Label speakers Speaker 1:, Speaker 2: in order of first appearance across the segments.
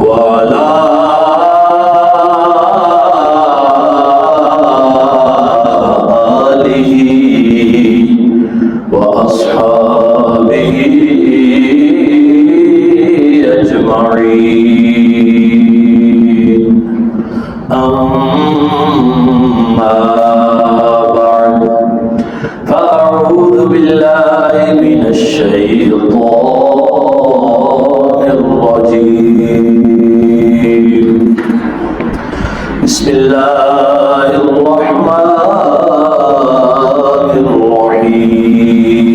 Speaker 1: وعلى آله وأصحابه أجمعين. أما بعد فأعوذ بالله من الشيطان الرجيم. بسم الله الرحمن الرحيم.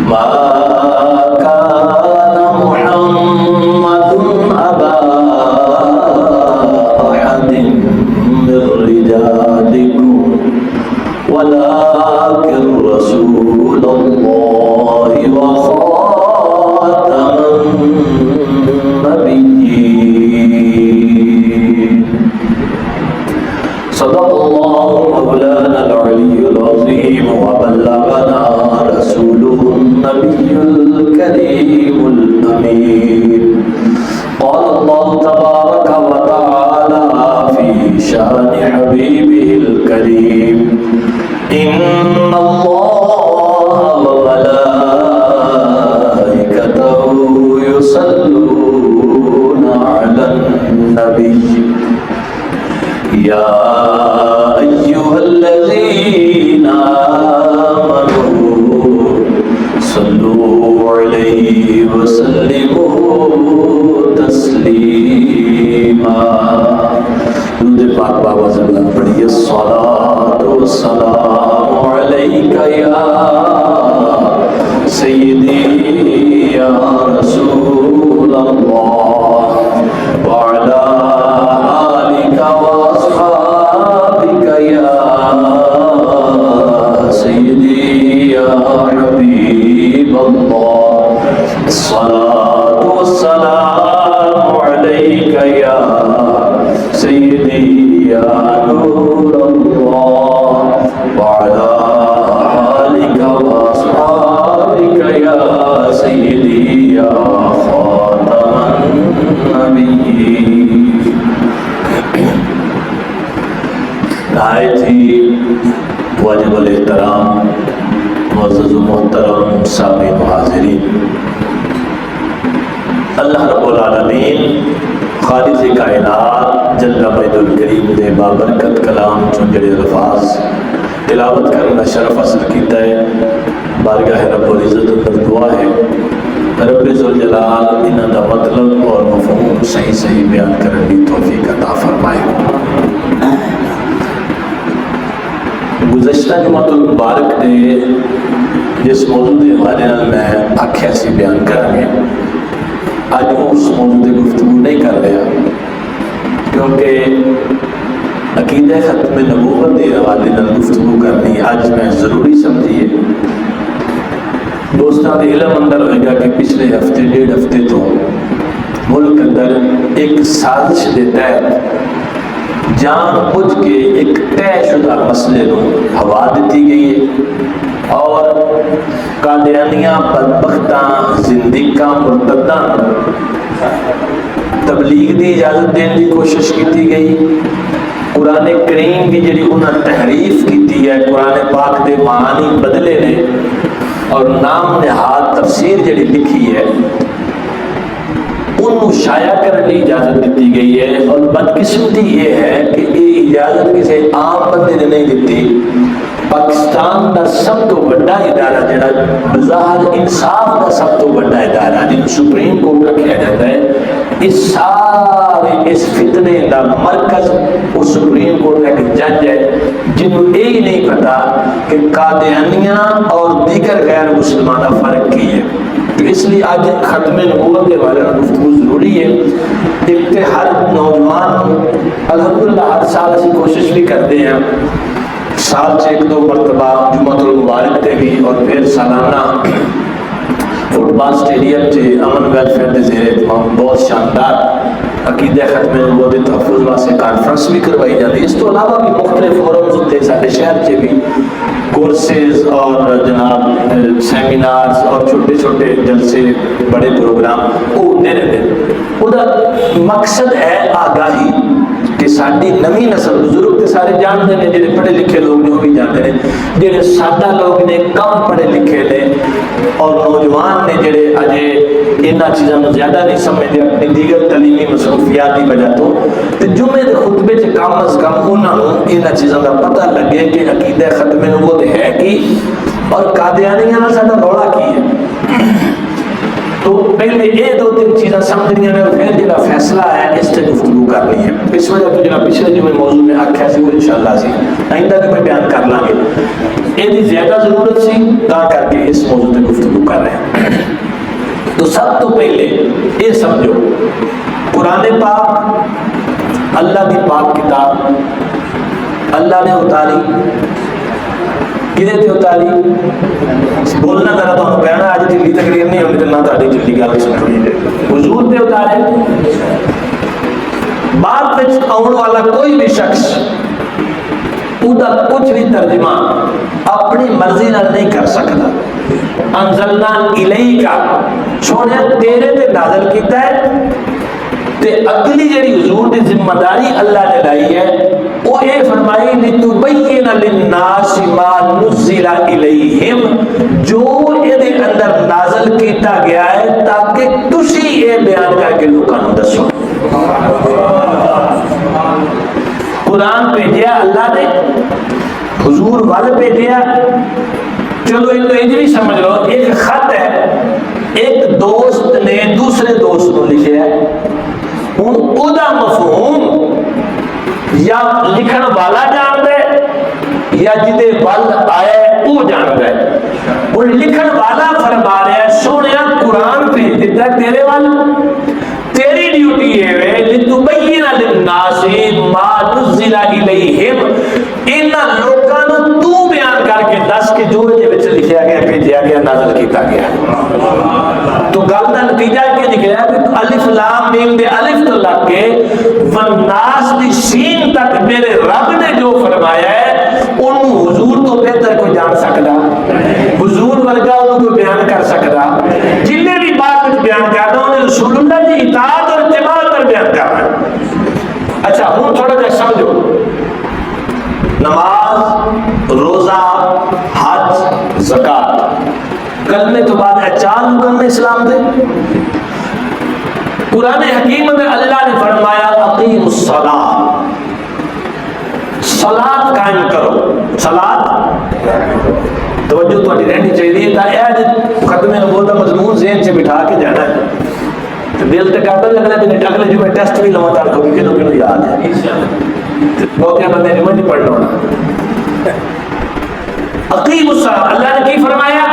Speaker 1: ما كان محمد أبا أحد من رجالكم ولكن رسول الله وخاتم النبيين. صدق الله مولانا العلي العظيم وبلغنا رسوله النبي الكريم الأمين. قال الله تبارك وتعالى في شأن حبيبه الكريم: إن الله وملائكته يصلون على النبي يا أيها الذين آمنوا صلوا عليه وسلموا تسلیما. درود پاک بابا زبان پڑھیے. الصلاۃ والسلام علیک یا سیدی یا رسول اللہ وعلی آلک واصحابک یا سیدی یا حبیب اللہ. الصلاۃ والسلام علیک یا سیدی یا نور اللہ وعلی آلک واصحابک یا سیدی یا خاتم النبیین. نہایت ہی واجب الاحترام معزز و محترم سامعین و حاضرین، اللہ رب العالمین خالق کائنات جل مجد الکریم دے بابرکت کلام چون جڑے الفاظ تلاوت کرنا شرف حاصل کیتا ہے. بارگاہ رب العزت اندر دعا ہے رب ذوالجلال انہاں دا مطلب اور مفہوم صحیح صحیح بیان کرنے کی توفیق عطا فرمائے. گزشتہ جمعۃ المبارک دے جس موضوع دے حوالے نال میں آکھیا سی بیان کریں گے، آج اس موضوع دے گفتگو نہیں کر رہا کیونکہ عقیدہ ختم نبوت دے حوالے نال گفتگو کرنی آج میں ضروری سمجھیے. دوستاں دے علم اندر ہوئے گا کہ پچھلے ہفتے ڈیڑھ ہفتے تو ملک اندر ایک سازش دے تحت جان بوجھ کے ایک طے شدہ مسئلے کو ہوا دیتی گئی ہے اور قادیانیاں بدبختاں زندگاں مرتداں تبلیغ دی اجازت دینے کی کوشش کی گئی. قرآن کریم کی جڑی انہاں تحریف کی ہے، قرآن پاک دے معانی بدلے نے اور نام نہاد تفسیر جڑی لکھی ہے انہوں شائع کرنے کی اجازت دیتی گئی ہے. اور بدقسمتی یہ ہے کہ یہ اجازت کسی عام بندے نے نہیں دیتی. پاکستان کا سب تو بڑا ادارہ جڑا بظاہر انصاف کا سب تو بڑا ادارہ جن سپریم کورٹ رکھا جاتا ہے، اس سارے اس فتنے کا مرکز وہ سپریم کورٹ کا ایک جج ہے جنہوں یہ نہیں پتا کہ قادیانیاں اور دیگر غیر مسلمان کا فرق کی ہے. تو اس لیے آج ختم نبوت کے بارے میں گفتگو ضروری ہے. ایک تو ہر نوجوان الحمدللہ ہر سال اسی کوشش بھی کرتے ہیں، سال سے ایک دو مرتبہ جمعۃ المبارک تے بھی اور پھر سالانہ فٹ بال اسٹیڈیم سے امن ویلفیئر کے زیر اہتمام بہت شاندار عقیدہ ختم نبوت کے تحفظ واسطے کانفرنس بھی کروائی جاتی ہے. اس تو علاوہ بھی مختلف فورمز ہوتے سارے شہر سے بھی کورسز اور جناب سیمینارز اور چھوٹے چھوٹے جلسے بڑے پروگرام وہ ہوتے رہتے ہیں. وہ مقصد ہے آگاہی کہ ساری نوی نسل, بزرگ تو سارے جانتے ہیں, جڑے پڑھے لکھے لوگ نے وہ بھی جانتے ہیں, جڑے سادہ لوگ نے کم پڑھے لکھے نے اور نوجوان نے جڑے اجے انہاں چیزاں نوں زیادہ نہیں سمجھتے اپنی دیگر تعلیمی مصروفیات کی وجہ تو جمعے دے خطبے چ کم از کم انہاں نوں انہاں چیزاں دا پتہ لگے کہ عقیدہ ختم نبوت ہے کی اور قادیانیاں نال ساڈا روڑا کی ہے. تو پہلے یہ دو تین چیزاں سمجھنی ہیں, پھر جڑا فیصلہ ہے اس سے گفتگو کرنی ہے. اس وجہ تو جڑا پچھلے جو میں موضوع میں آکھیا سی وہ انشاءاللہ سی آئندہ بھی میں بیان کر لیں گے. یہ زیادہ ضرورت سی تا کر کے اس موضوع پہ گفتگو کر رہے ہیں. تو سب تو پہلے یہ سمجھو قرآن پاک اللہ کی پاک کتاب اللہ نے اتاری. کدے تے اتاری؟ بولنا ذرا تمہیں کہنا اج ڈھلی تقریر نہیں ہوتی نہ تاری ڈھلی گل سننی ہے. حضور تے اتارے. بعد میں آن والا کوئی بھی شخص ادا کچھ بھی ترجمہ اپنی مرضی نال نہیں کر سکتا. انزلنا الیکا سونے تیرے تے نازل کیتا ہے. تے اگلی جڑی حضور دی ذمہ داری اللہ نے لائی ہے وہ یہ فرمائی لتبین للناس ما نزل الیہم, جو یہ اندر نازل کیتا گیا ہے تاکہ تسی یہ بیان کر کے لوگوں کو دسو. قرآن بھیجیا اللہ نے, حضور وال بھیجیا. چلو یہ بھی سمجھ لو ایک خط ہے, ایک دوست نے دوسرے دوست کو لکھا ہے. ہوں او دا مفہوم یا لکھن والا جان دے یا جدے ول آیا وہ جان دے. ہوں لکھن والا فرما رہا ہے سونیا قرآن بھیج دیتا ہے تیرے ول, تیری ڈیوٹی ہے لتبین للناس ما نزل الیہم, انہاں لوکاں نوں تو بیان کر کے دس کہ جو دے وچ لکھیا گیا بھیجیا گیا نازل کیتا گیا. تو گل دا نتیجہ یہ نکلا کہ الف لام میم دے الف تو لگ کے والناس دی سین تک میرے رب نے جو فرمایا ہے انہوں حضور تو بہتر کوئی جان سکتا, حضور ورگا انہوں کوئی بیان کر سکتا. جنہیں بھی بات کچھ بیان کرنا انہیں رسول اللہ کی اطاعت اور اتباع پر بیان کرنا. اچھا ہوں تھوڑا جا سمجھو, نماز, روزہ, حج, زکات, کلمے تو بعد ہے 4 رکن اسلام دے. قرآن حکیم میں اللہ نے فرمایا اقیم الصلاۃ, صلاۃ قائم کرو. صلاۃ توجہ تھوڑی رہنی چاہیے تا اے ختم نبوت کا مضمون ذہن سے بٹھا کے جانا ہے. دل تے کرتا اگلے جو میں ٹیسٹ بھی لواں تاکہ کوئی کینو کینو یاد ہے. بہت بندے نے نہیں پڑھنا ہونا. اقیم الصلاۃ اللہ نے کی فرمایا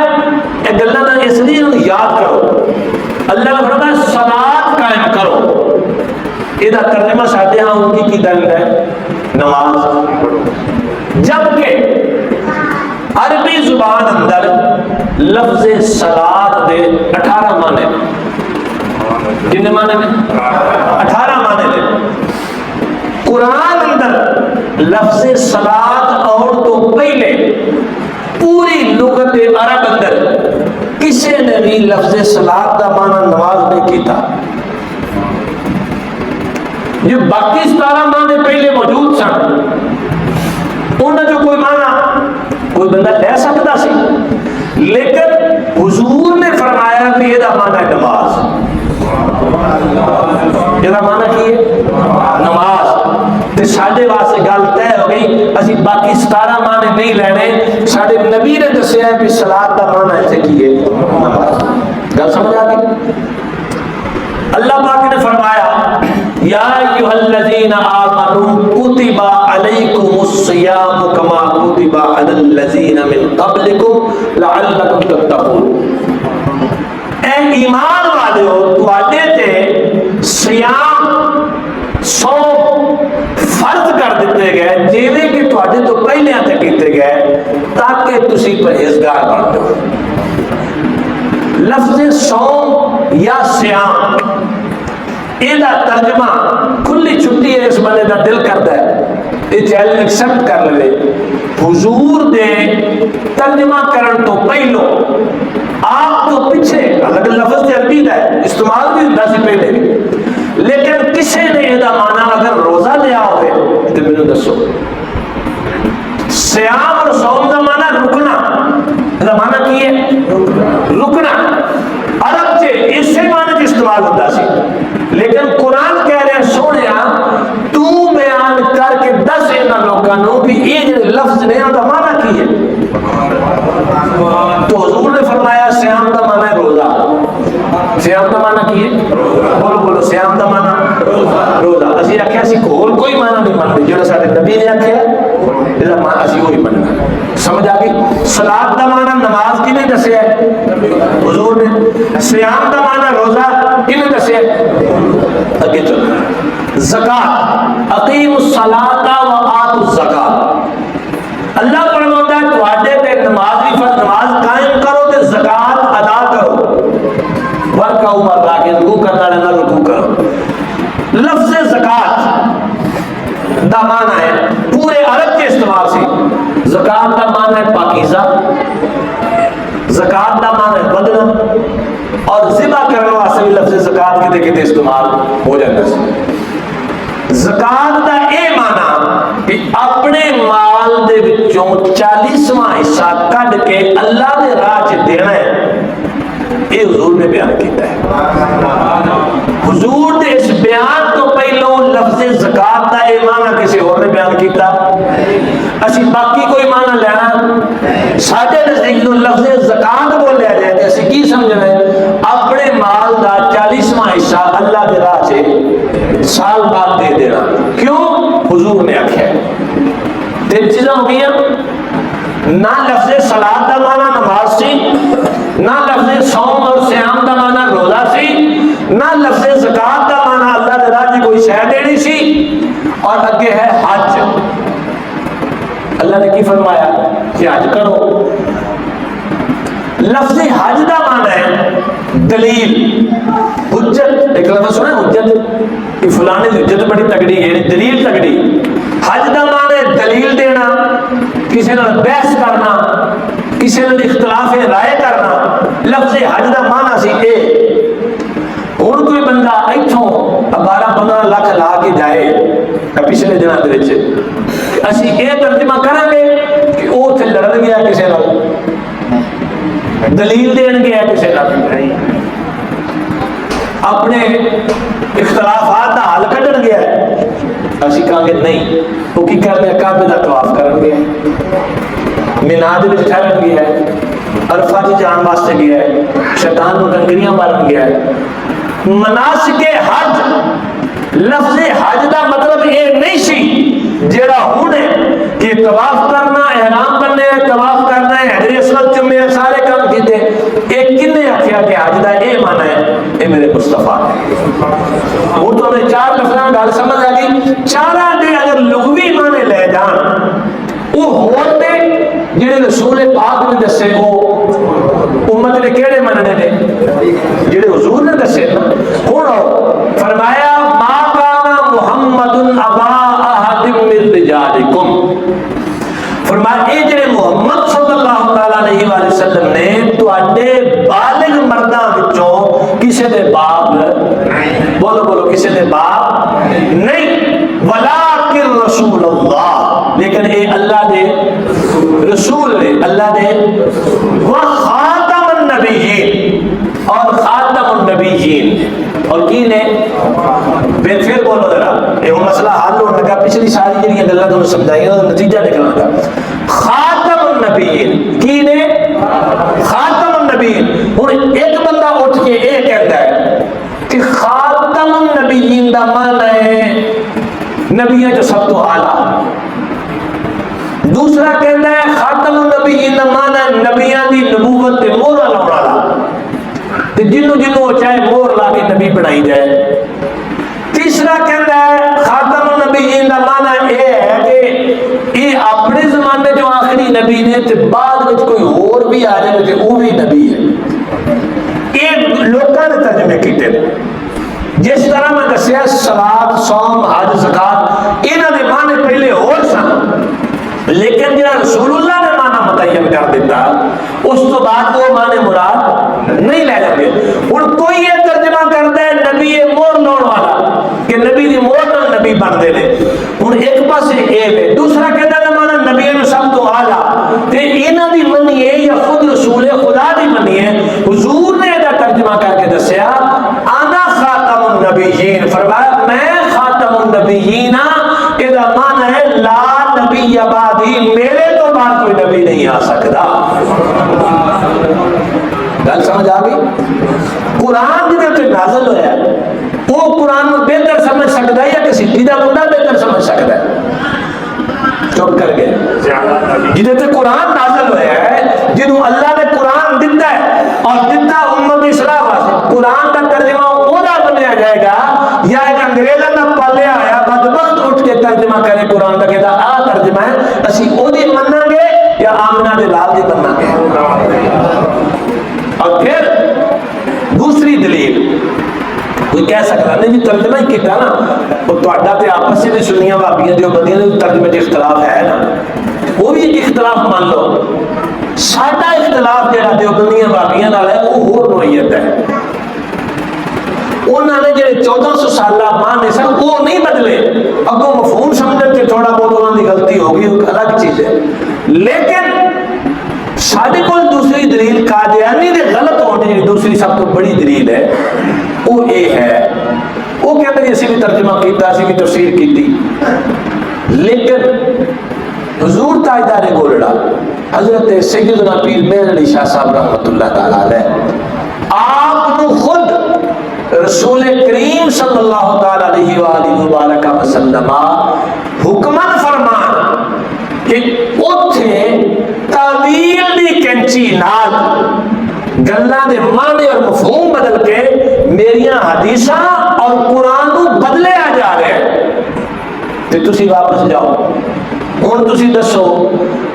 Speaker 1: اے گلاں دا اس لیے یاد کرو. اللہ نے فرمایا صلاۃ قائم کرو. یہ ترجمہ ساڈے ہاں ان کی دل ہے نماز. جبکہ عربی زبان اندر لفظ صلاۃ دے 18 معنی, کتنے معنی نے 18 معنی نے. قرآن اندر لفظ صلاۃ اور تو پہلے پوری لغت عرب اندر کسی نے بھی لفظ صلاۃ کا معنی نماز نہیں کیتا. جو باقی 17 معنی پہلے موجود سن انہاں جو کوئی معنی کوئی بندہ لے سکتا سی, لیکن حضور نے فرمایا کہ یہ معنی ہے نماز. یہ معنی کی ہے نماز. تے ساڈے واسطے گل طے ہو گئی, اسی باقی 17 معنی نہیں لینے. ساڈے نبی نے دسیا ہے کہ صلاۃ کا معنی ایسے کی ہے نماز. گل سمجھ آ گئی؟ اللہ پاک نے فرمایا یا ایھا الذین آمنوا کتب علیکم الصیام کما کتب علی الذین من قبلکم لعلکم تتقون. اے ایمان والو تواڈے تے صیام صوم فرض کر دیتے گئے جیویں کہ تواڈے تو پہلے تے کیتے گئے تاکہ تسی پرہیزگار بن جاؤ. لفظ صوم یا صیام یہ ترجمہ کھلی چھٹی ہے اس بندے کا دل کرتا ہے یہ چیلنج ایکسپٹ کر لے حضور دے ترجمہ کرن تو پہلو آپ تو پیچھے اگر لفظ عربی ہے استعمال بھی ہوتا سی پہلے لیکن کسی نے یہ معنی اگر روزہ لیا ہوئے تو میرے دسو سیام اور صوم کا معنی رکنا معنی کی ہے رکنا عرب سے اسی معنی استعمال ہوتا سی لیکن قرآن کہہ رہے ہیں سونے تو بیان کر کے دس انہاں لوگوں بھی یہ جو لفظ نے ان کا معنی کی ہے تو حضور نے فرمایا سیام کا معنی ہے روزہ سیام کا معنی کی ہے بولو بولو سیام کا معنی روزہ اسی آخیا سی کوئی معنی نہیں مانتے جو سارے نبی نے آخیا یہ معنی اسی وہی مننا سمجھ آ گئی صلاۃ کا معنی نماز کی نہیں دسیا حضور نے سیام کا معنی روزہ کی نہیں دسیا اگے چلو زکات اقیم الصلاۃ و آتوا الزکات اللہ فرماتا ہے تواڈے تے نماز بھی فرض نماز قائم کرو تے زکات ادا کرو ورکعوا مع الراکعین رکوع کرنا نہ رکوع کرو لفظ زکات دا معنی ہے پورے عرب کے استعمال سے زکات دا معنی ہے پاکیزہ زکات دا معنی ہے بدنا اور ذبح کرنے واسطے بھی لفظ زکات کتے کتے استعمال ہو جاتا ہے زکات دا اے معنی کہ اپنے مال دے وچوں 40واں حصہ کڈ کے اللہ دے راہ وچ دینا ہے یہ حضور نے بیان کیتا ہے حضور دے اس بیان تو پہلو لفظ زکات دا اے معنی کسی اور نے بیان کیتا اسی باقی کوئی معنی لینا ساڈے نزدیک نو لفظ زکات بولیا جائے تے اسی کی سمجھنا ہے اپنے مال دا 40واں حصہ اللہ دے راہ وچ سال بعد دے دینا کیوں حضور نے آخیا تین چیزاں ہو گئی نہ لفظ صلاۃ دا معنی نماز سی نہ لفظ صوم اور سیام دا معنی روزہ سی نہ لفظ زکات دا معنی اللہ دے راہ کوئی شے دینی سی اور اگے ہے حج اللہ نے کی فرمایا کہ حج کرو لفظ حج دا معنی ہے دلیل حجت ایک لفظ سنا حجت کہ فلانے دی حجت بڑی تگڑی ہے دلیل تگڑی حج دا معنی ہے دلیل دینا کسی نال بحث کرنا کسی نال اختلاف رائے کرنا لفظ حج دا معنی سی اے ہن کوئی بندہ ایتھوں 12-15 لاکھ لا کے جائے پچھلے دنوں دے وچ اسی اے ترجمہ کریں گے کہ او تے لڑن گیا کسی نال دلیل دین گیا کسی نال اپنے اختلافات کا حل کھڈن گیا ہے اسی کہاں گے نہیں وہ کی کرنے کعبے دا طواف کرن گیا مینا دے وچ ٹھہرن گیا ہے عرفہ دی جان واسطے گیا ہے شیطان نوں کنگریاں مارن گیا ہے مناسک حج لفظ حج دا مطلب یہ نہیں سی جیڑا ہن ہے کہ طواف کرنا احرام بننے طواف کرنا ہے حجر اسود چومے سارے کام کیتے ایک کنے آخیا کہ حج دا اے معنی ہے اے میرے مصطفیٰ وہ تو ہمیں 4 لفظاں گل سمجھ آ گئی چاراں دے اگر لغوی معنی لے جان وہ ہوتے جڑے رسول پاک نے دسے وہ امت نے کیڑے مننے نے جڑے حضور نے دسے ہن فرمایا ما کان محمد ابا احد من رجالکم فرمایا اے جڑے محمد صلی اللہ تعالی علیہ وآلہ وسلم نے تواڈے بالغ مرداں وچوں کسے دے باپ بولو بولو کسے دے باپ نہیں ولکن رسول اللہ لیکن اے اللہ دے رسول نے اللہ دے وخاتم النبیین اور خاتم النبیین اور کی نے پھر بولو ذرا یہ مسئلہ حل ہونے لگا پچھلی ساری جڑی گلاں تمہیں سمجھائی اور نتیجہ نکلنا تھا خاتم النبیین کی نے خاتم النبیین ہن ایک بندہ اٹھ کے یہ کہتا ہے کہ خاتم النبیین دا معنی ہے نبیوں جو سب تو اعلی دوسرا کہتا ہے خاتم النبیین دا معنی ہے نبیوں دی نبوت تے مہر لاؤن والا تے جنوں جنوں چاہے مہر لا کے نبی بنائی جائے تیسرا کہتا ہے خاتم النبیین دا معنی یہ ہے کہ یہ اپنے زمانے جو آخری نبی نے تے بعد وچ کوئی اور بھی آ جائے تے وہ بھی نبی ہے یہ لوکاں نے ترجمے کیتے جس طرح میں دسیا صلاۃ صوم حج زکات انہاں دے معنی پہلے ہو جڑا رسولullah نے معنی متعین کر دیتا اس تو بعد وہ معنی مراد نہیں لے جاتے. ہن کوئی یہ ترجمہ کرتا ہے نبی مور لاؤن والا کہ نبی دی مور نال نبی بنتے ہیں. ہن ایک پاسے اے ہے, دوسرا کہتا ہے معنی نبی نے سب تو اعلی تے انہاں دی منیے یا خود رسول خدا دی منیے. حضور نے دا ترجمہ کر کے دسیا انا خاتم النبیین, فرمایا میں خاتم النبیین. ادا معنی ہے لا نبی بعدی, میرے تو بعد کوئی نبی نہیں آ سکتا. گل سمجھ آ گئی؟ قرآن جدھر تے نازل ہوا ہے وہ قرآن کو بہتر سمجھ سکتا ہے یا کسی سیدھا بندہ بہتر سمجھ سکتا ہے؟ چپ کر گئے. جدھر تے قرآن نازل ہوا ہے, جنہوں اللہ نے قرآن دیتا ہے اور دیتا امت اصلاح واسطے, قرآن کا ترجمہ اولا بنیا جائے گا یا ایک انگریزاں دا پلیا آیا بدبخت اٹھ کے ترجمہ کرے قرآن کا, کہتا آ ترجمہ ہے اسی او دی مننا گے یا آمنہ دے لال دی مننا گے. اور پھر دوسری دلیل کوئی کہہ سکتا نہیں جی ترجمہ ہی کیتا نا, وہ تہاڈا تے آپس میں سنیاں بھابیاں دیوبندیاں دے ترجمے تے اختلاف ہے نا, وہ بھی ایک اختلاف مان لو. ساڈا اختلاف جڑا دیوبندیاں بھابیاں نال ہے وہ ہور نوعیت ہے. انہوں نے جڑے 1400 سالہ ماں سن وہ نہیں بدلے, اگوں مفہوم سمجھن کے تھوڑا بہت انہوں کی غلطی ہوگی, وہ الگ چیز ہے. لیکن سارے کو دوسری دلیل قادیانی دے غلط ہونے کی دوسری سب تو بڑی دلیل ہے وہ یہ ہے, وہ کہتے ہیں اسی بھی ترجمہ کیتا, اسی بھی تفسیر کیتی, لیکن حضور تاجدار گولڑا حضرت سیدنا پیر مہر علی شاہ صاحب رحمۃ اللہ تعالی علیہ آپ کو خود رسول کریم صلی اللہ تعالی علیہ وآلہ وبارک وسلم حکمن فرمان کہ اتھے تعویل دی کینچی نال گلاں دے معنی اور مفہوم بدل کے میریاں حدیثاں اور قرآن کو بدلے آ جا رہے ہیں. تے تسی واپس جاؤ, ہن تسی دسو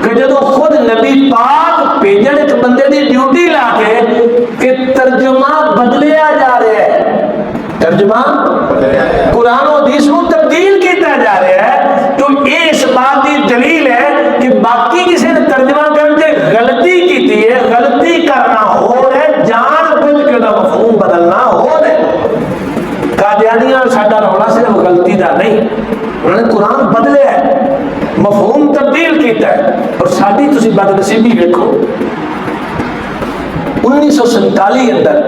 Speaker 1: کہ جدو خود نبی پاک بھیجن ایک بندے دی ڈیوٹی لا کے کہ ترجمہ بدلے آ جا رہے ہیں, ترجمہ قرآن و حدیث کو تبدیل کیتا جا رہا ہے, تو یہ اس بات کی دلیل ہے کہ باقی کسی نے ترجمہ کرنے غلطی کی ہے, غلطی کرنا ہو رہا, جان بوجھ کے مفہوم بدلنا ہو رہا. قادیانیاں ساڈا رولا صرف غلطی دا نہیں, انہوں نے قرآن بدلے ہے, مفہوم تبدیل کیتا ہے. اور ساری تسی بدنصیبی دیکھو 1947 اندر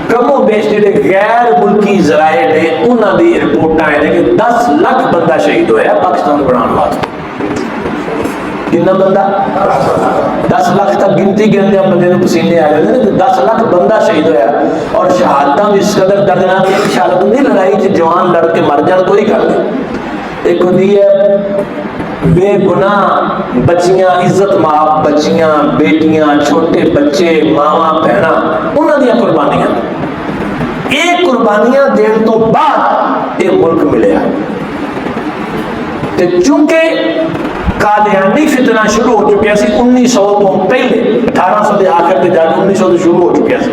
Speaker 1: کم و بیش جڑے غیر ملکی ذرائع نے انہوں نے رپورٹ آئے کہ 10 لاکھ بندہ شہید ہوا پاکستان بنانے واسطے. کتنا بندہ؟ 10 لاکھ تک گنتی گنتے ہیں بندے پسینے آ گئے ہیں, 10 لاکھ بندہ شہید ہوا. اور شہادتاں بھی اس قدر دردناک ہے کہ شہادت نہیں لڑائی چ جوان لڑ کے مر جان کوئی گل نہیں. ایک ہوتی ہے بے گناہ بچیاں, عزت مآب بچیاں, بیٹیاں, چھوٹے بچے, ماواں, بہناں, انہاں دیاں قربانیاں. ایک قربانیاں دین تو بعد یہ ملک ملیا. چونکہ قادیانی فتنہ شروع ہو چکیا سی 1900 تو پہلے, 1800 دے آخر تے جا کے 1900 تو شروع ہو چکیا سی,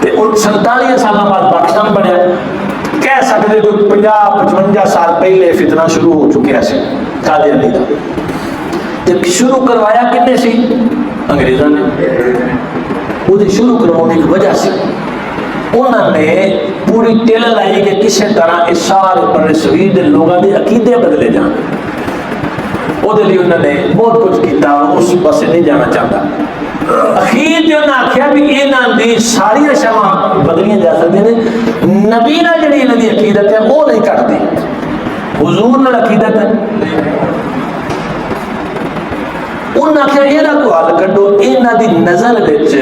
Speaker 1: تے 47 سال بعد پاکستان بنیا. کہہ سکتے تو 50-55 سال پہلے فتنہ شروع ہو چکیا سی قادیانی دا. جب شروع کروایا کنے سی؟ انگریزوں نے. وہ شروع کروانے کی وجہ سے انہوں نے پوری ٹیل لائی کہ کسی طرح اس سارے بر صغیر دے لوگوں کے عقیدے بدلے جان. وہ لیے انہوں نے بہت کچھ کیتا, اس پاسے نہیں جانا چاہتا. اخیر جو انہوں نے آخیا بھی انہوں نے ساری اشیاء بدلیاں جا سکتے ہیں, نبی نہ جڑی انہوں کی عقیدت ہے وہ نہیں کرتی, حضور نال عقیدت ہے. انہوں نے آخیا یہ کو حل کڈو, انہوں کی نظر وچ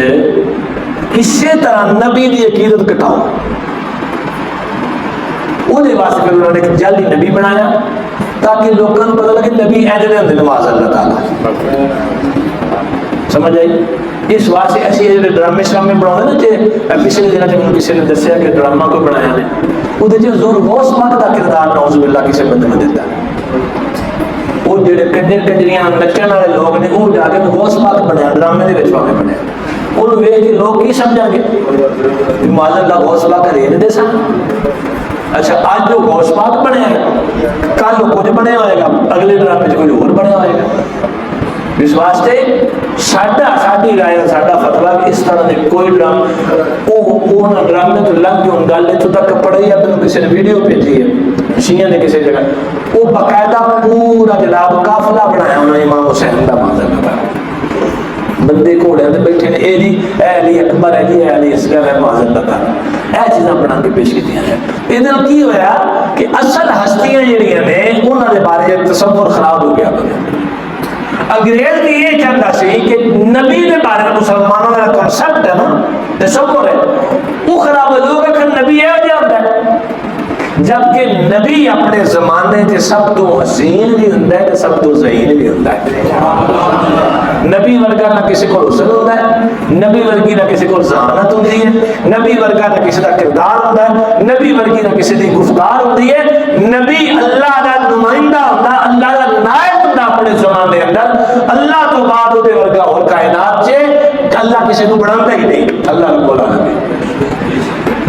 Speaker 1: کسی طرح نبی کی عقیدت کٹاؤ. وہ واسطے پھر انہوں نے ایک جعلی نبی بنایا تاکہ لوگوں کو پتہ لگے نبی ایسے ہوتے ہیں. معاذ اللہ تعالیٰ سمجھ آئی. اس واسطے ایسے ڈرامے شرامے بنا نا, جی پچھلے دنوں میں کسی نے دسیا کہ ڈرامہ کو بنایا نے, وہ زور غوث پاک کا کردار نعوذ باللہ کسی بندے میں دیتا ہے. وہ جڑے کنجر کنجریاں نچن والے لوگ نے وہ جا کے غوث پاک بنیا, ڈرامے کے بچ بنیا. انہوں ویچ کے لوگ کی سمجھا گے معاذ اللہ غوث پاک رہے نہیں دے سن. اچھا اج جو غوث پاک بنیا ہے کل کچھ بنیا ہوئے گا, اگلے ڈرامے چ کوئی اور بنیا ہوئے گا. اس واسطے ساری رائے ساڈا فتوا کہ اس طرح کے کوئی ڈرامے تو لنگ جو گل اتوں تک پڑھی ہے, تمہیں کسی نے ویڈیو بھیجی ہے شیعہ نے کسی جگہ, وہ باقاعدہ پورا جناب قافلہ بنایا انہوں نے امام حسین کا منظر لگا, بندے گھوڑے تے بیٹھے نے, اے جی اے علی اکبر ہے جی اے علی اصغر ہے معذر لگا, اے چیزاں بنا کے پیش کی ہیں. یہ کی ہویا کہ اصل ہستیاں جہاں نے انہوں کے بارے تصور خراب ہو گیا. انگریز بھی یہ چاہتا سی کہ نبی کے بارے میں مسلمانوں کا کنسپٹ ہے نا تصور ہے وہ خراب ہو, لوگ کہ نبی یہ ہوتا ہے, جبکہ نبی اپنے زمانے سے سب تو حسین بھی ہوتا ہے سب تو ذہین بھی ہوتا ہے. نبی ورگا نہ کسی کو حسن ہوتا ہے, نبی ورگی نہ کسی کو ذہانت ہوتی ہے, نبی ورگا نہ کسی کا کردار ہوتا ہے, نبی ورگی نہ کسی کی گفتار ہوتی ہے. نبی اللہ کا نمائندہ ہوتا, اللہ کا نائب ہوتا اپنے زمانے اندر. اللہ تو بعد وہ ورگا اور کائنات سے اللہ کسی کو بڑھاتا ہی نہیں, اللہ کو بولا نہیں.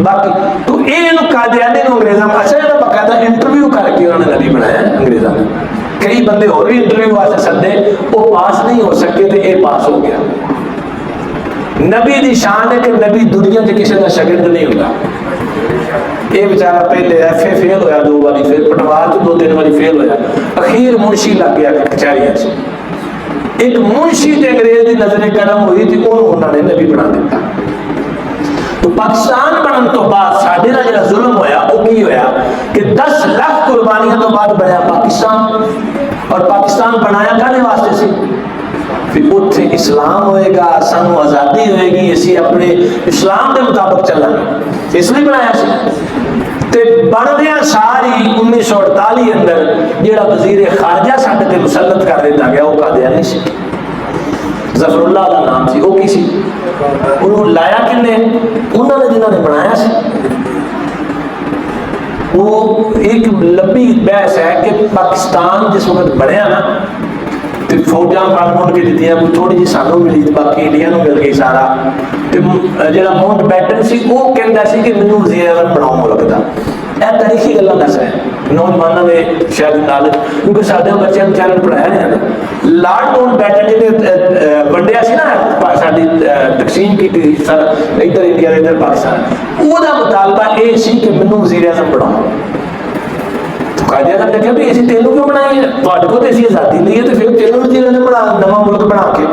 Speaker 1: باقی تو یہ قادیانی انگریزاں اچھا باقاعدہ انٹرویو کر کے انہوں نے نبی بنایا انگریزاں نے. کئی بندے اور بھی انٹرویو واسطے سدے, وہ پاس نہیں ہو سکے تو یہ پاس ہو گیا. نبی دی شان ہے کہ نبی دنیا کے کسی کا شاگرد نہیں ہوتا. یہ بیچارہ پہلے ایف اے فیل ہویا 2 باری, پھر پٹوار تو 2-3 باری فیل ہویا, اخیر منشی لگ گیا کچہریاں سے. ایک منشی تے انگریز کی نظر کرم ہوئی تھی, انہوں نے نبی بنا دیتا. تو پاکستان بنن تو بعد ساڈے نال جڑا ظلم ہویا وہ کی ہویا کہ 10 لاکھ قربانیاں تو بعد بنیا پاکستان. اور پاکستان بنایا کہنے واسطے سی پھر اتنے اسلام ہوئے گا, سانو آزادی ہوئے گی, اسی اپنے اسلام کے مطابق چلنا گے, اس لیے بنایا سی. تے بندیاں ساری 1948 اندر جڑا وزیر خارجہ ساڈے تے مسلط کر دیتا گیا وہ قادیانی سی. ظفر اللہ کا نام سی, وہ کی سی, انہوں لایا کنے, انہوں نے جنہوں نے بنایا سی. وہ ایک لمبی بحث ہے کہ پاکستان جس وقت بنیا نا تو فوجاں بن کے دیتی ہیں, تھوڑی جی سانوں ملی باقی انڈیا نو مل گئی سارا. جہاں ماؤنٹ بیٹن سی وہ کہتا سی کہ مینوں وزیر اعظم بناؤ ملک کا. یہ تاریخی گلاں دس ہے نوجوانوں نے شاید نالج, کیونکہ سارے بچوں کو چینل پڑھایا نہیں جاتا. لارڈ ماؤنٹ بیٹن جی نے ونڈیا سی نا ساری تقسیم کی سر ادھر انڈیا ادھر پاکستان, وہ مطالبہ یہ سی کہ مینوں وزیر اعظم بناؤ. قائداعظم نے کہا بھی اسی تینوں کیوں بنائی ہے, تھوڑے کو تو اسی آزادی لی ہے تو پھر تینوں وزیر اعظم بنا نواں ملک بنا کے.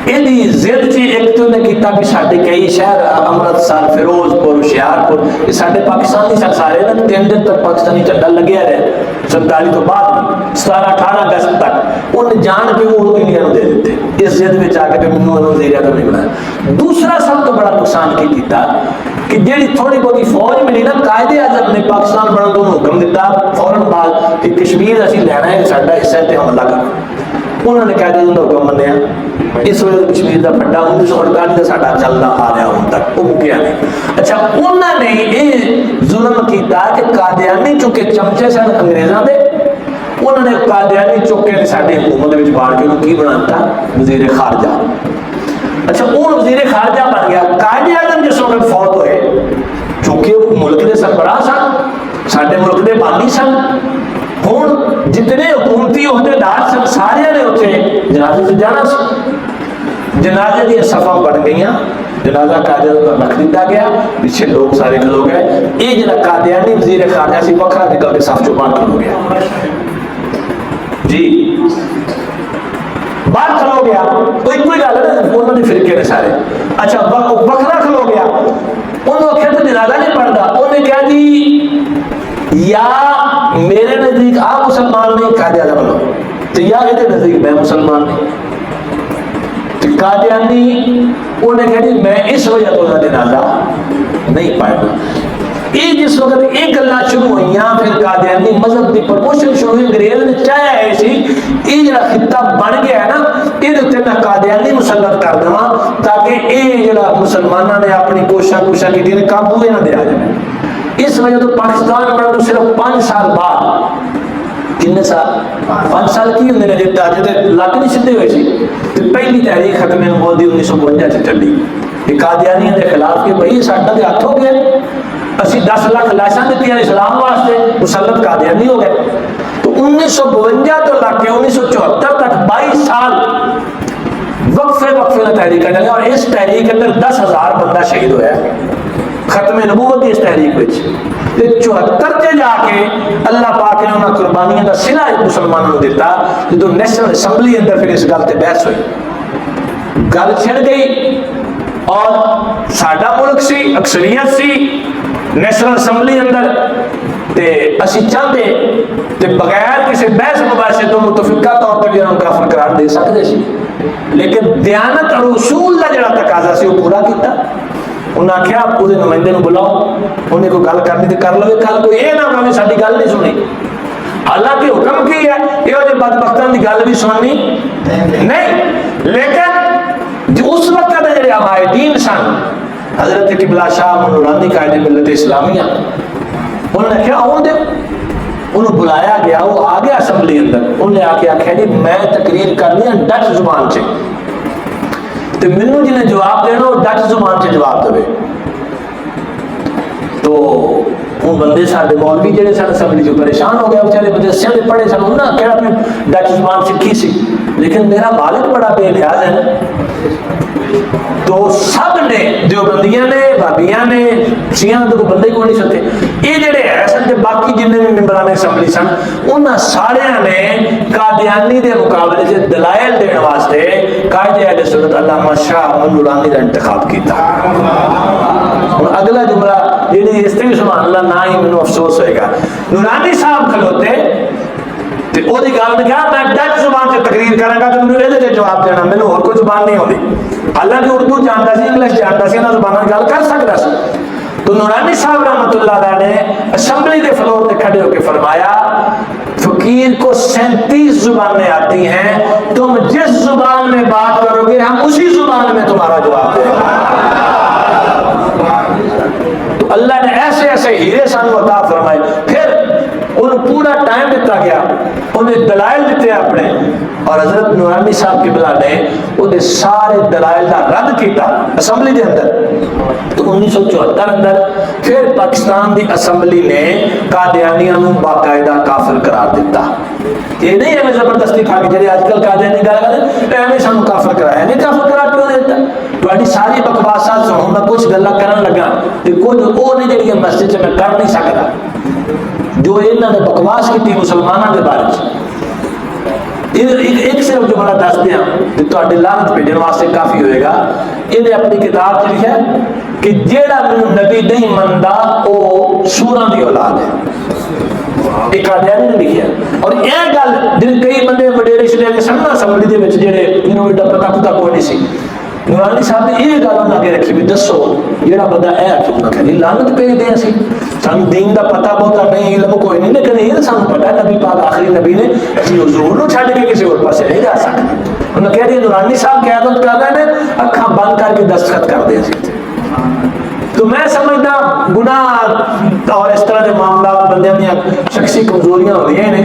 Speaker 1: یہ ضد چی ایک تو نے کیتا بھی ساڈے کئی شہر امرتسر, فیروزپور, ہوشیارپور, یہ ساڈے پاکستانی سارے نا 3 دن تک پاکستانی جھنڈا لگیا رہے 47 تو بعد 17-18 اگست تک. انہیں جان کے وہ انڈیا کو دے دیتے اس ضد میں آ کے مینوں وزیر اعظم نہیں بنایا. دوسرا سب تو بڑا نقصان کی کیتا کہ جیڑی تھوڑی بہت فوج ملی نا, قائد اعظم نے پاکستان بننے کو حکم دیتا فوراً بعد کہ کشمیر اسی لینا ہے, ساڈا حصہ تے حملہ کر. انہوں نے قائد اعظم کا حکم منیا. اس وجہ کشمیر کا پھڈا 1948 کا ساڈا چلتا آ رہا ہوں تک, وہ مکیا نہیں. اچھا انہوں نے یہ ظلم کیتا کہ قادیانی چونکہ چمچے سن انگریزاں دے, انہوں نے قادیانی چوکے ساری حکومت میں بار کے کی بناتا وزیر خارجہ. اچھا وہ وزیر خارجہ بن گیا. قائد اعظم جس وقت فوت ہوئے, چونکہ وہ ملک کے سربراہ سن, سارے ملک کے بانی سن, ہوں جتنے حکومتی عہدیدار سن سارے نے اتنے جنازے سے جانا سی. جنازے دیا صفاں بن گئی, جنازہ قائد اعظم کا رکھ دیتا گیا, پیچھے لوگ سارے کھلو گئے. یہ جڑا قادیانی وزیر خارجہ سی وکھرا نکل کے صف چوپان کھلو گیا جی, باہر کھلو گیا. تو ایک کوئی گل ہے نا, انہوں نے فرقے نے سارے. اچھا وکھرا کھلو گیا, انہوں نے تو جنازہ نہیں پڑھتا. انہوں نے کہا جی یا میرے نزدیک آپ مسلمان نہیں قائد اعظم بنو, تو یا میرے نزدیک میں مسلمان نہیں. قادیانی انہوں نے کہا جی میں اس وجہ تو جنازہ نہیں پڑھنا. یہ جس وقت یہ گلاں شروع ہوئی, پھر قادیانی مذہب کی پروموشن شروع ہوئی. انگریز نے چاہیا ہے سی یہ جڑا خطہ بن گیا ہے نا, یہ میں قادیانی مسلط کر دوں تاکہ یہ جڑا مسلمانوں نے اپنی کوششاں کی قابو نہ دیا جائے. اس وجہ تو پاکستان بننے تو صرف 5 سال بعد, کتنے سال 5 سال کی ہوندے نے جے لک نہیں سیدھے ہوئے سی, پہلی تحریک ختم نبوت دی 1952 سے چلی. یہ قادیانیوں کے خلاف کہ بھائی ساڈا تے ہاتھ ہو گیا, اسی 10 لاکھ لاشاں دیتی ہیں اسلام واسطے، مسلط قادیانی ہو گئے۔ تو 1952 تو لگ کے 1974 تک 22 سال وقفے نہ تحریک کرنے لگا، اور اس تحریک کے اندر 10,000 بندہ شہید ہوا ہے، ختم نبوت کی اس تحریک وچ۔ 74 سے جا کے اللہ پاک نے انہاں قربانیاں دا صلہ مسلمانوں کو دیتا، جدو نیشنل اسمبلی اندر پھر اس گل تے بحث ہوئی، گل چھڑ گئی، اور ساڈا ملک سی، اکثریت سی نیشنل اسمبلی اندر، تے اسی چاہتے تے بغیر کسی بحث مباحثے تو متفقہ طور پر انہوں کافر قرار دے سکتے سی، لیکن دیانت اور اصول کا جڑا تقاضا سی وہ پورا کیتا۔ انہوں نے آخیا وہ نمائندے کو بلاؤ، انہیں کوئی گل کرنی تو کر لو، کل کوئی یہ نہ ہوگا ساری گل نہیں سنی۔ حالانکہ حکم کی ہے یہ بدبختوں کی گل بھی سننی نہیں، لیکن جو اس وقت کے جڑے عمائدین سن، حضرت قبلہ شاہ نورانی قائد ملت اسلامیہ، انہوں نے کیا آؤ دے، انہوں بلایا گیا، وہ آ گیا اسمبلی اندر، انہوں نے آ کے آخیا جی میں تقریر کرنی ہے ڈچ زبان سے، تو مینوں جنہیں جواب دینا وہ ڈچ زبان سے جواب دے۔ تو وہ بندے سارے مولوی جڑے سن اسمبلی جو پریشان ہو گیا، بیچارے مدرسے میں پڑھے سن، انہوں نے کہا اپنی ڈچ زبان سیکھی سی، لیکن میرا والد بڑا بے لحاظ ہے، تو سب نے دیوبندیاں نے، بابیاں نے، شیعہ نے، تو بندے کو نہیں سکتے، یہ جڑے ہے سن باقی جنہیں بھی ممبران اسمبلی سن، انہاں سارے نے قادیانی دے مقابلے سے دلائل دینے واسطے قائد اہل سنت علامہ شاہ نورانی کا انتخاب کیتا۔ اگلا جملہ یہ اس سے بھی سبحان اللہ نہ ہی مینوں افسوس ہوئے گا، نورانی صاحب کھلوتے تے او دی گل نے کہا میں ڈچ زبان سے تقریر کروں گا تو مینوں اے دے جواب دینا، مینوں اور کوئی زبان نہیں ہوندی، حالانکہ اردو جانتا سی، انگلش جانتا سی، انہاں زباناں گل کر سکدا سی۔ تو نورانی صاحب رحمۃ اللہ علیہ نے اسمبلی کے فلور پہ کھڑے ہو کے فرمایا فقیر کو 37 زبانیں آتی ہیں، تم جس زبان میں بات کرو گے ہم اسی زبان میں تمہارا جواب دیں گے۔ تو اللہ نے ایسے ایسے ہیرے سانو عطا فرمائے، پھر انہوں پورا ٹائم دیتا گیا، انہیں دلائل دیتے اپنے، اور حضرت نورانی صاحب قبلہ نے انہیں سارے دلائل کا رد کیتا اسمبلی کے اندر۔ تو 1974 اندر پھر پاکستان دی اسمبلی نے قادیانیاں نوں باقاعدہ کافر قرار دیتا۔ یہ نہیں ہے زبردستی کھا کے جڑے آج کل قادیانی گل کرتے ایویں سانو کافر کرایا، نہیں کافر قرار کیوں دیتا؟ تہاڈی ساری بکواسات سنو، میں کچھ گلاں کرن لگا تے کچھ وہ نہیں جڑیاں مسجد میں کر نہیں سکدا، جو انہوں نے بکواس کی مسلمانوں کے بارے میں۔ ایک صرف جو بڑا دس دیا تو لعنت بھیجنے واسطے کافی ہوئے گا، انہیں اپنی کتاب سے لکھا کہ جیڑا مینوں نبی نہیں مندا وہ سوراں دی اولاد ہے، ایک قادیانی نے لکھا۔ اور یہ گل جن کئی بندے وڈیرے شڈیرے سن نا اسمبلی دے وچ جڑے انہوں نے پتہ کوئی نہیں سی، نورانی صاحب نے یہ گل انہوں نے رکھی بھی دسو جہاں بندہ اے کیوں نہ کہے لعنت بھیج دیں اسی، سانو دین دا پتہ بہتا نہیں، علم کوئی نہیں، لیکن یہ سانو پتہ ہے نبی پاک آخری نبی نے اسی حضور نو چھڈ کے کسی اور پاسے نہیں جا سکتے۔ انہوں نے کہہ دیا نورانی صاحب قیادت کر رہے ہیں، اکھاں بند کر کے دستخط کر دیں سی۔ تو میں سمجھتا گناہ اور اس طرح کے معاملات بندے دیا شخصی کمزوریاں ہو رہی ہیں،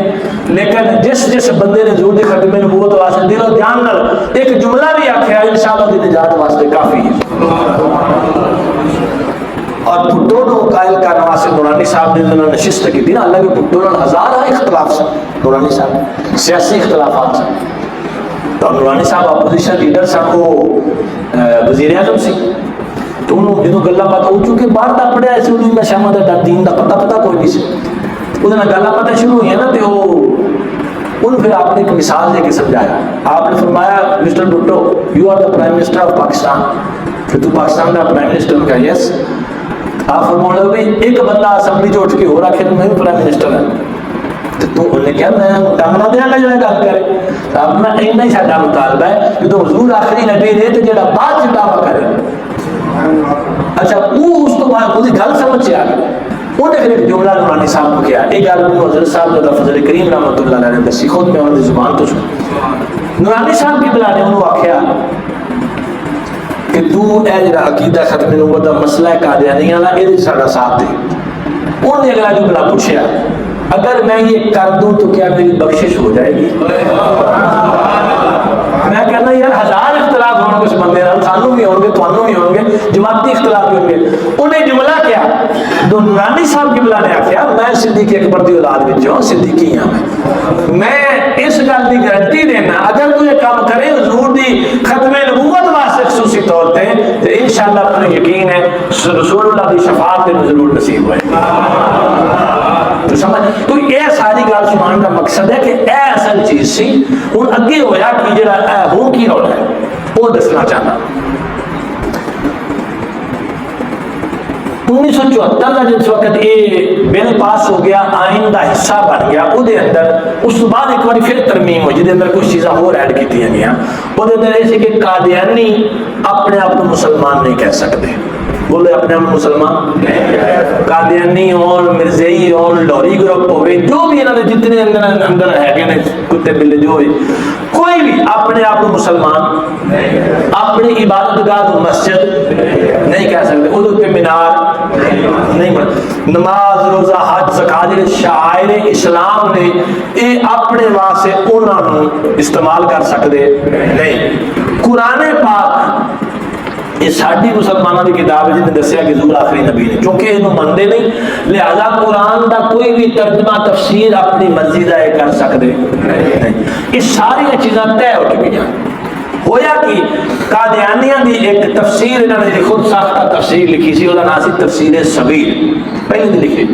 Speaker 1: لیکن جس بندے نے حضور دی خدمت نبوت واسطے دل و دھیان نال ایک جملہ بھی آکھیا انشاءاللہ دی نجات واسطے کافی ہے۔ اور بھٹو نو قائل کرنے واسطے نورانی صاحب نے جنہوں نے نشست کی تھی نا، اللہ کے بھٹو نال ہزارہ اختلاف سن، نورانی صاحب سیاسی اختلافات سن، تو نورانی صاحب اپوزیشن لیڈر سن، وہ وزیر اعظم سی، تو انہوں جدوں گلاں باتاں ہو چونکہ باہر دا پڑھیا سی، انہوں نے شامہ دا دین دا پتہ کوئی نہیں سی، انہوں نے گلاں باتاں شروع ہوئی نا، تو انہوں پھر آپ نے ایک مثال دے کے سمجھایا۔ آپ نے فرمایا mister Bhutto you are the prime minister of Pakistan, پھر تو پاکستان دا پرائم منسٹر کا یس، آپ فرماؤ لگے بھائی ایک بندہ اسمبلی جو اٹھ کے ہو رکھے تو میں بھی پرائم منسٹر ہوں، تو انہوں نے کہا میں ٹانگنا دیا گا جنہیں گل کرے، آپ نے اینا ہی ساڈا مطالبہ ہے کہ تو حضور آخری نبی نے تو جڑا بعد چ دعویٰ کرے، اچھا وہ اس کو بعد وہ گل سمجھ سے آ گئی، انہیں پھر ایک جملہ نورانی صاحب کو کیا، ایک گل میں حضرت صاحب نے فضل کریم رحمۃ اللہ علیہ نے دسی، خود میں انہوں نے زبان تو سن، نورانی صاحب کی بلا نے انہوں آخیا کہ تو اے جڑا عقیدہ ختم نبوت دا مسئلہ ہے قادیانیاں والا، یہ سارا ساتھ دے۔ انہوں نے اگلا جملہ پوچھا اگر میں یہ کر دوں تو کیا میری بخشش ہو جائے گی؟ میں کہنا یار ہزار اختلاف ہونے کچھ بندے سانو بھی ہوں گے، تمہوں بھی ہوں گے، جماعتی اختلاف بھی ہوں گے۔ انہیں جملہ کیا جدو نورانی صاحب قبلہ نے آخیا میں صدیق اکبر دی اولاد وچوں صدیقی ہاں میں اس گل دی گارنٹی دینا اگر تو یہ کام کرے حضور دی ختم نبوت واسطے خصوصی طور تے انشاءاللہ اپنے یقین ہے رسول اللہ دی شفاعت تے ضرور نصیب ہوئے. تو سمجھ تو یہ ساری گل سنان کا مقصد ہے کہ اے اصل چیز سی. ہن اگے ہویا کہ جڑا اے ہوں کی رولا ہے وہ دسنا چاہنا. 1974 کا جس وقت یہ بل پاس ہو گیا آئین کا حصہ بن گیا وہ اندر اس تو بعد ایک بار پھر ترمیم ہوئی جہد اندر کچھ چیزاں اور ایڈ کی گئی. وہ اندر یہ کہ قادیانی اپنے آپ کو مسلمان نہیں کہہ سکتے. بولے اپنے آپ مسلمان قادیانی اور مرزئی اور لوری گروپ ہوئے جو بھی انہوں نے جتنے اندر ہے کتے بلے جو ہوئے کوئی بھی اپنے آپ کو مسلمان اپنی عبادت گاہ مسجد نہیں کہہ سکتے. ادھر پہ مینار نہیں بن نماز روزہ حج زکات جڑے شعائر اسلام نے یہ اپنے واسطے انہوں استعمال کر سکتے نہیں. قرآن پاک یہ ساری مسلمانوں کی کتاب ہے جن نے دسیا کہ ظہور آخری نبی نے چونکہ یہ منتے نہیں لہذا قرآن کا کوئی بھی ترجمہ تفسیر اپنی مرضی کا یہ کر سکتے نہیں. یہ ساری چیزاں طے ہو چکی ہیں. ہویا کہ قادیانیاں دی ایک تفسیر انہوں نے خود ساختہ تفسیر لکھی سی وہ نام سی تفسیر سبیل پہلے دی لکھی.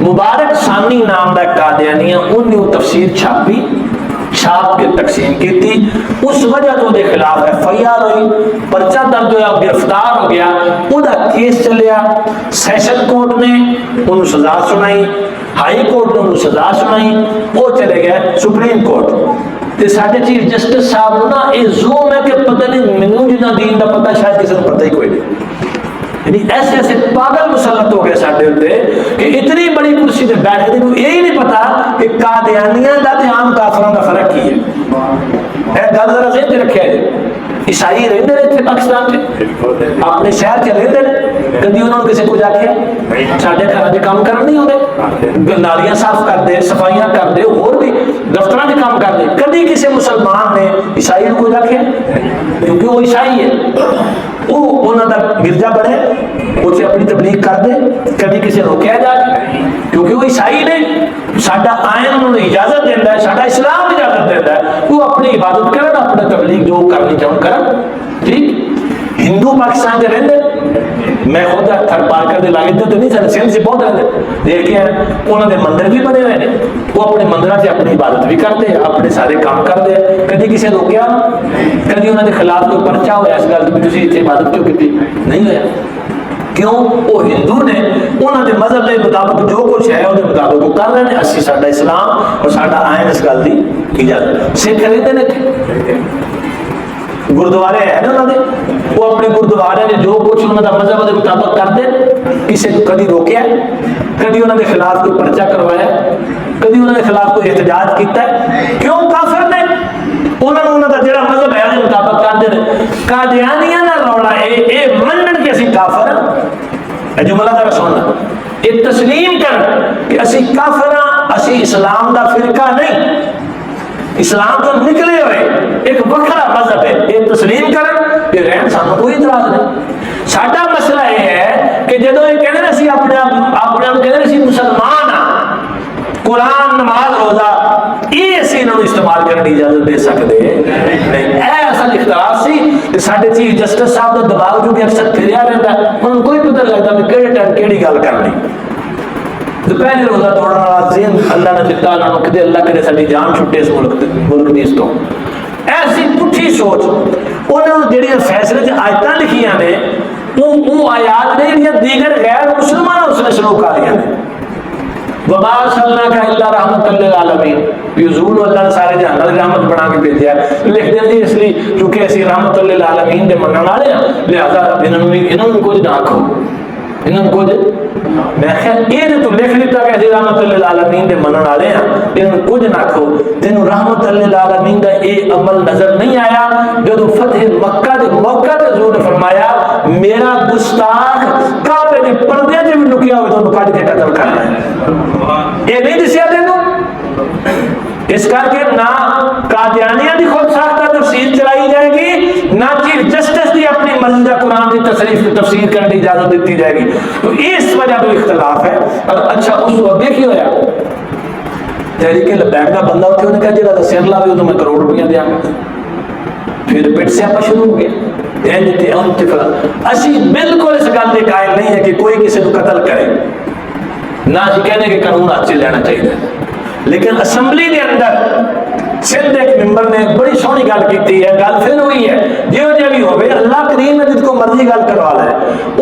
Speaker 1: مبارک ثانی نام دا قادیانیاں انہیں وہ تفسیر چھاپی چھاپ کے تقسیم کی تھی. اس وجہ تو دے خلاف FIR ہوئی پرچہ درج ہوا گرفتار ہو گیا وہ کیس چلیا سیشن کورٹ نے انہوں سزا سنائی ہائی کورٹ نے انہوں سزا سنائی وہ چلے گئے سپریم کورٹ. سارے چیف جسٹس صاحب نا یہ زوم ہے کہ پتہ نہیں مینوں جنہ دین کا پتہ شاید کسی کو پتہ ہی کوئی نہیں. یعنی ایسے ایسے پاگل مسلط ہو گئے سارے اتنے کہ اتنی بڑی کرسی سے بیٹھے تھے یہی نہیں پتا کہ قادیانیاں کا تے عام کافروں کا فرق کی ہے. گل ذرا ذہن چ رکھا ہے. عیسائی رہتے ہیں اتنے پاکستان سے اپنے شہر چ رہتے ہیں کدی انہوں نے کسی کو جا کے سارے گھر کے کام کرنے نہیں ہوتے نالیاں صاف کرتے صفائیاں کرتے اور بھی دفتر کے کام کرتے کدی کسی مسلمان نے عیسائی کو جا کے کیونکہ وہ عیسائی ہے وہ انہوں کا گرجا بنے اسے اپنی تبلیغ کر دے کبھی کسی روکیا جائے کیونکہ وہ عیسائی نے ساڈا آئین انہوں نے اجازت دینا ہے ساڈا اسلام اجازت دینا ہے وہ اپنی عبادت کرن اپنے تبلیغ جو کرنی چاہوں کرن. ٹھیک ہندو پاکستان کے رہتے میں خود تھر پارکر دے لاگے تو نہیں سر سندھ سے بہت رہتے دیکھے ہیں انہوں نے مندر بھی بنے ہوئے ہیں وہ اپنے مندروں سے اپنی عبادت بھی کرتے ہیں اپنے سارے کام کرتے ہیں کدی کسی روکیا کدی انہوں نے خلاف کوئی پرچہ ہوا اس گل بھی تھی اتنے عبادت کیوں کی نہیں ہوا. کیوں وہ ہندو نے انہوں نے مذہب کے مطابق جو کچھ ہے وہ مطابق وہ کر رہے ہیں. اسی ساڈا اسلام اور ساڈا آئین اس گل کی اجازت سکھ رہتے ہیں گردوارے ہیں نا انہوں نے وہ اپنے گردوارے نے جو کچھ انہوں نے مذہب کے مطابق کرتے کسی کو کدی روکیا کدی انہوں نے خلاف کوئی پرچہ کروایا کدی انہوں نے خلاف کوئی احتجاج کیتا ہے. کیوں کافر نے انہوں نے جڑا مذہب ہے اس مطابق کرتے ہیں. قادیانیاں دا رولا اے منن کہ اسی کافر اے جملہ ذرا سننا یہ تسلیم کر کہ اسی کافر اسی اسلام دا فرقہ نہیں اسلام تو نکلے ہوئے ایک وکھرا مذہب ہے یہ تسلیم کریں کہ رہن سانو کوئی اعتراض نہیں. ساڈا مسئلہ یہ ہے کہ جدو یہ کہنے اسی اپنے آپ کہنے اسی مسلمان ہاں قرآن نماز روزہ یہ اسی انہوں استعمال کرنے کی اجازت دے سکتے نہیں. اے اصل اختلاف سی کہ ساڈے چیف جسٹس صاحب کا دباؤ جو بھی اکثر پھریا رہتا ہے انہوں کوئی پتہ لگتا کہ کہڑے ٹائم کہڑی گل کرنی. دوپہر روزہ توڑنے والا ذہن اللہ نے دیتا انہوں نے اللہ کرے ساری جان چھٹے اس ملک دی اس تو ایسی پٹھی سوچ انہوں نے جڑی فیصلے سے آیتاں لکھیاں نے وہ آیات نے یا دیگر غیر مسلمان اس نے شروع کر دیا نے وما ارسلناک الا رحمۃ للعالمین حضور اللہ نے سارے جہان کی رحمت بنا کے بھیجا لکھ دیا جی اس لیے کیونکہ اسی رحمۃ للعالمین دے منن والے ہیں لہذا انہوں نے کچھ نہ آکھو انہوں نے کچھ میں خیال یہ تو لکھ لیتا کہ اسی رحمت للعالمین دے منن والے ہیں انہوں کچھ نہ آکھو. تینوں رحمت للعالمین دا یہ عمل نظر نہیں آیا جب فتح مکہ دے موقع تے حضور نے فرمایا میرا گستاخ کعبے دے پردے چ بھی لکیا ہوئے تو کٹ کے قتل کرنا ہے. یہ نہیں دسیا تینوں اس کر کے نہ قادیانیہ دی خود ساختہ تفسیر چلائی جائے گی نہ چیف جسٹس دی اپنی مرضی کا قرآن کی تفسیر کرنے کی اجازت دیتی جائے گی. تو اس وجہ تو اختلاف ہے. اچھا اس وقت دیکھی ہوا تحریک لبیک کا بندہ اتنے انہیں کہا جا سر لاوے وہ میں کروڑ روپیہ دیا. پھر پٹ سے آپ شروع ہو گیا. اسی بالکل اس گل کے قائل نہیں ہے کہ کوئی کسی کو قتل کرے, نہ اسی کہنے کہ قانون ہاتھ سے لینا چاہیے. لیکن اسمبلی کے اندر سندھ ایک ممبر نے بڑی سونی گل کی ہے. گل پھر ہوئی ہے جو بھی ہوئے اللہ کریم نے جس کو مرضی گل کروا لے.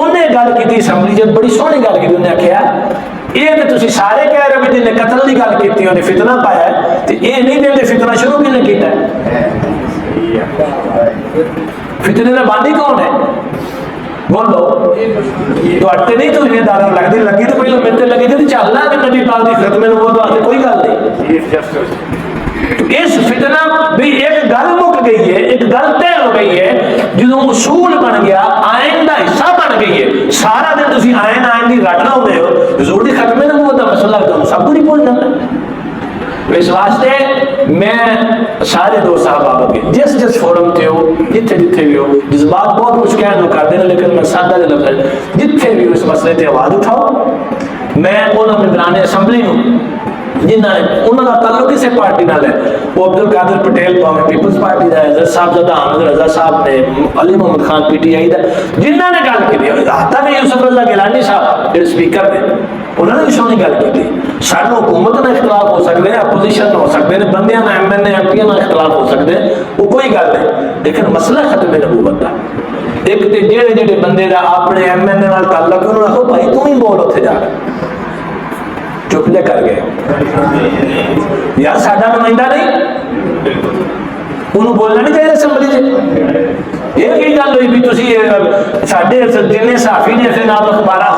Speaker 1: انہیں گل کی اسمبلی جب بڑی سونی گل کی, انہیں آخیا یہ تو تسی سارے کہہ رہے ہو جن نے قتل کی گل کی انہیں فتنہ پایا ہے, تو یہ نہیں دیں فتنہ شروع کس نے کیتا ہے؟ فتنے کا بانی کون ہے؟ بولو تو اٹھتے نہیں تو انہیں دارہ لگتی لگی تو پہلے میرے لگی تھی چلنا کہ نبی پاک دی ختم نبوت واسطے کوئی گل نہیں. تو اس فتنہ بھی ایک گل مک گئی ہے, ایک گل طے ہو گئی ہے, جدوں اصول بن گیا آئین کا حصہ بن گئی ہے. سارا دن تسی آئین کی رٹنا ہوتے ہو, حضور دی ختم نبوت کا مسئلہ تو سب کو نہیں بول جانا. اس واسطے میں سارے دوست صاحب کے جس فورم تے ہو جتھے بھی ہو جذبات بہت کچھ کہنے کرتے ہیں, لیکن میں سادہ دے لفظ جتھے بھی ہو اس مسئلے تے آواز اٹھاؤ. میں انہوں ممبران اسمبلی ہوں جنہوں نے انہوں کا تعلق کسی پارٹی نال ہے. وہ عبد القادر پٹیل قومی پیپلز پارٹی کا ہے, صاحب زدہ احمد رضا صاحب نے, علی Muhammad Khan P T I دا, جنہوں نے گل کی حتیٰ کہ یوسف رضا گیلانی صاحب جو سپیکر نے انہوں نے بھی سونی گل کی تھی. سارے حکومت میں اختلاف ہو سکتے ہیں, اپوزیشن ہو سکتے ہیں, بندیاں میں M N A M P میں اختلاف ہو سکتے ہیں, وہ کوئی گل نہیں. لیکن مسئلہ ختم نبوت کا ایک تے جڑے بندے کا اپنے ایم این اے نال تعلق انہوں نے آخو بھائی تم ہی بول اتنے جا چپ لے کر گئے یار ساڈا نمائندہ نہیں, انہوں بولنا نہیں چاہیے اسمبلی سے. یہ کی گل ہوئی بھی تھی سارے جن صحافی نے ایسے نام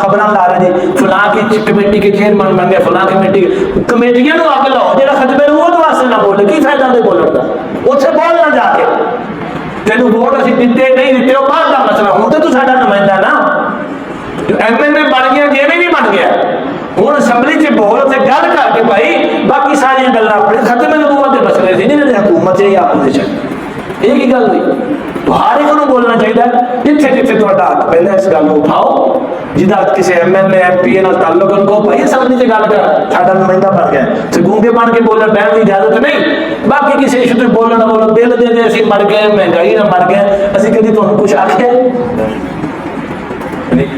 Speaker 1: خبر لا رہے جی فلاں کی کمیٹی کے چیئرمین بن گیا, فلاں کمیٹیاں اگ لاؤ جا ختم نبوت واسطے نہ بولے, کی فائدہ دے بولنے کا, اتنے بولنا جا کے تینوں ووٹ اسی دیتے نہیں دیتے وہ بعد کا مسئلہ. ہوں تو ساڈا نمائندہ نا, ایم این اے بن گیا جی بھی بن گیا, ہوں اسمبلی سے بول سے گل کر کے بھائی باقی ساری گلیں اپنے ختم نبوت کے مسئلے سے نہیں حکومت سے یا اپوزیشن. یہ کی گل ہوئی تو ہر ایک کو بولنا چاہیے جتھے جتھے تہاڈا حق پہلے اس گل کو اٹھاؤ. جہاں کسی M N A M P A نال تعلق ان کو بھائی اسمبلی سے گل کر ساڈا نمائندہ بن گیا, تو گونگے بن کے بولن بہن کی اجازت نہیں. باقی کسی ایشو تے بولنا نہ بولو, بل دے دے اسی مر گئے, مہنگائی نہ مر گئے, اسی کدی تمہیں کچھ آخیا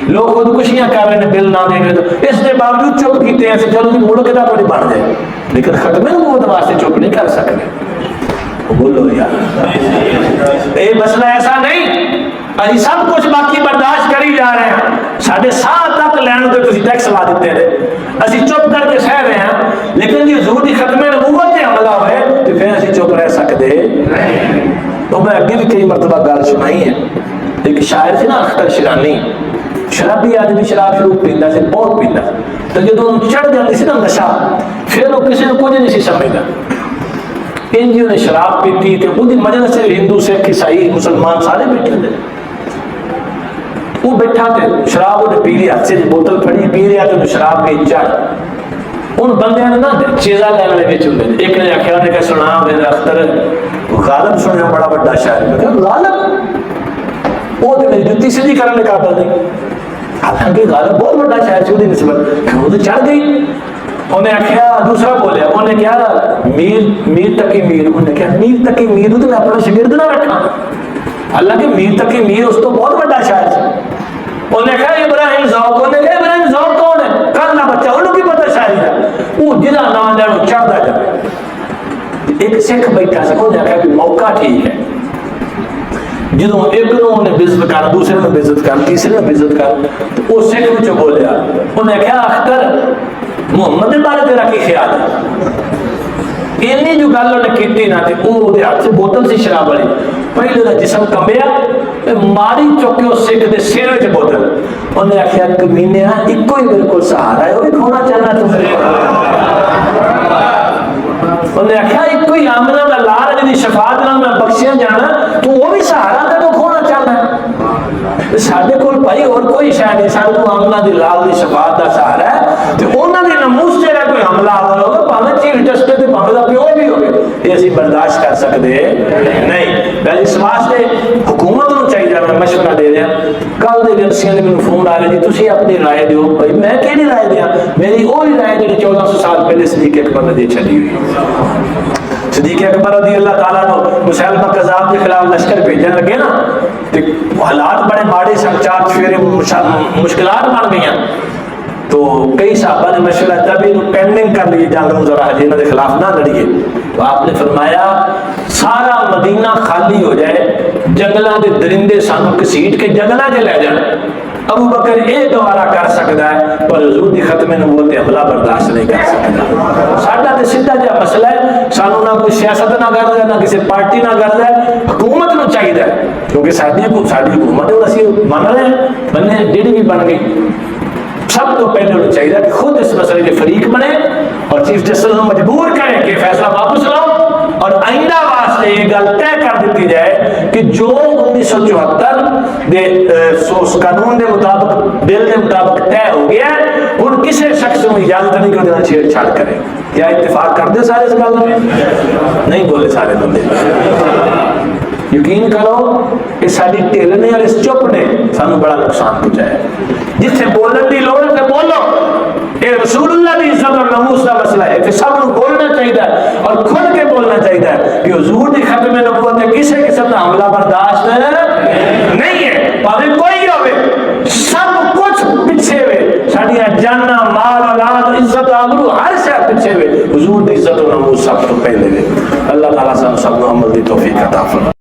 Speaker 1: لوگ خودکشیاں کر رہے ہیں بل نہ دیں گے, تو اس کے باوجود چپ کیتے ہیں چلو جی ملک کا تھوڑی بن جائے, لیکن ختم نبوت واسطے چپ نہیں کر سکتے. بولو یار یہ مسئلہ ایسا نہیں, ابھی سب کچھ باقی برداشت کری جا رہے ہیں. ساڑھے سال تک لین کے تسی ٹیکس لا دیتے رہے, اسی چپ کر کے سہ رہے ہیں, لیکن یہ حضور کی ختم نبوت سے حملہ ہوئے تو پھر اسی چپ رہ سکتے نہیں. تو میں اگے بھی کئی مرتبہ گل سنائی ہے, ایک شاعر سے نا اختر شیرانی, شرابی آدمی شراب شروع پیندا سے بہت پیندا, تو جدوں چڑھ جاتی سی نا نشہ پھر وہ کسی کو کچھ نہیں سی سمجھدا. انجیوں نے شراب پیتی تھی, وہ مجلس سے ہندو سکھ عیسائی مسلمان سارے بیٹھے تھے. وہ بیٹھا تھے شراب انہیں پی لیا, ہاتھ سے بوتل پھڑی پی لیا تو شراب پی چڑھ. ان بندیاں نے نا چیزاں لینے والے بیچ ہوتے, ایک نے آخیا نے کہ سنا میرے اختر غالب سنیا بڑا بڑا شاعر. میں کہا غالب وہ تو میری جتی سیدھی کرنے کا قابل نہیں, حالانکہ غالب بہت بڑا شاعر سی, وہ نسبت وہ تو چڑھ گئی. انہیں آخیا دوسرا بولیا, انہیں کیا میر تقی میر, انہیں کیا میر تقی میر تو میں اپنا شگرد نہ رکھا, حالانکہ میر تقی میر اس تو بہت بڑا شاعر سی. انہیں کہا ابراہیم ذوق, انہیں کہا ابراہیم ذوق کون ہے, کرنا بچہ انہوں کی پتہ شاعری کا, وہ جہاں نام لینا چڑھتا جائے. ایک سکھ بیٹھا سے, انہیں کہا کہ موقع ٹھیک ہے, جدوں ایک نے بزت کر, دوسرے نے بزت کر, تیسرے نے بزت کر, تو وہ سکھ وچ بولیا. انہیں کہا اختر محمد کے بارے تیرا کی خیال ہے؟ اینی جو گل انہیں کیتی نہ تھی, وہ ہاتھ سے بوتل سی شراب والی, پہلے کا جسم کمبیا, ماری چوکے اس سکھ دے سر وچ بوتل. انہیں آخیا کمینیا ایک ہی میرے کو سہارا ہے, وہ بھی کھونا چاہنا تو میرے انہیں آخیا ایک ہی آمنہ کا لال جی شفاعت نال میں بخشیا جانا, تو وہ بھی سہارا تھا تو کھونا چاہنا ہے. سارے کول بھائی اور کوئی شاید نہیں, سارے کو آمنہ دی لال دی شفاعت کا سہارا ہے, تو انہوں نے ناموس جہاں کوئی حملہ آور ہوگا ਭਾਵੇਂ ਚੀਫ ਜਸਟਿਸ ਤੇ ਭਾਵੇਂ ਦਾ ਪਿਓ ਵੀ ਹੋਵੇ, ਇਹ ਅਸੀਂ ਬਰਦਾਸ਼ਤ ਕਰ ਸਕਦੇ ਨਹੀਂ। ਪਹਿਲੇ ਇਸ ਵਾਸਤੇ ਹੁਕੂਮਤ ਨੂੰ ਚਾਹੀਦਾ, ਮੈਂ ਮਸ਼ਵਰਾ ਦੇ ਰਿਹਾ, ਕੱਲ ਦੇ ਏਜੰਸੀਆਂ ਨੇ ਮੈਨੂੰ ਫੋਨ ਆ ਰਿਹਾ ਜੀ ਤੁਸੀਂ ਆਪਣੀ رائے ਦਿਓ। ਭਾਈ ਮੈਂ ਕਿਹੜੀ رائے ਦਿਆਂ? ਮੇਰੀ ਉਹੀ رائے ਜਿਹੜੀ 1400 ਸਾਲ ਪਹਿਲੇ صدیق اکبر نے چلی ہوئی۔ صدیق اکبر رضی اللہ تعالیٰ نے مسیلمہ کذاب کے خلاف لشکر بھیجنے لگے نا، حالات بڑے ماڑے سن، 4 چفیرے مشکلات بن گئی، تو کئی صحابہ نے مشورہ تب انہوں پینڈنگ کر لی جنگ میں، ذرا حجینہ کے خلاف نہ لڑیے۔ تو آپ نے فرمایا سارا مدینہ خالی ہو جائے، جنگلہ دے درندے سانوں کسیٹ کے جنگلہ کے لے جائیں، ابو بکر ایک دوارہ کر سکتا ہے پر حضور دی ختم نبوت حملہ برداشت نہیں کر سکتا۔ ساڈا تے سیدھا جہا مسئلہ ہے، سانوں نہ کوئی سیاست نہ کردا ہے، نہ کسی پارٹی نہ کردا ہے، حکومت نو چاہیے، کیونکہ ساری حکومت ہے اسی من رہے ہیں، بننے جیڑی بھی بن گئی، سب تو پہلے انہیں چاہیے کہ خود اس مسئلے کے فریق بنے اور چیف جسٹس کو مجبور کریں کہ فیصلہ واپس لاؤ، اور آئندہ واسطے یہ گل طے کر دیتی جائے کہ جو 1974 دے اس قانون دے مطابق، بل دے مطابق طے ہو گیا ہے، ان کسی شخص کو اجازت نہیں کہ انہیں چھیڑ چھاڑ کرے۔ کیا اتفاق کرتے سارے اس گل میں؟ نہیں بولے سارے بندے۔ یقین کرو کہ ساری ٹھیلنے اور اس چپ نے سانو بڑا نقصان پہنچایا۔ جتنے بولن دی لوڑ ہے بولو، یہ رسول اللہ کی عزت اور ناموس کا مسئلہ ہے کہ سب کو بولنا چاہیے اور کھل کے بولنا چاہیے کہ حضور کی ختم نبوت کسی قسم کا حملہ برداشت نہیں ہے، پاوے کوئی ہوئے، سب کچھ پیچھے ہوئے، ساڈیاں جاناں، مال، اولاد، عزت، آبرو ہر شے پیچھے ہوئے، حضور کی عزت اور ناموس سب تو پہلے ہوئے۔ اللہ تعالیٰ سب کو عمل دی توفیق عطا فرمائے۔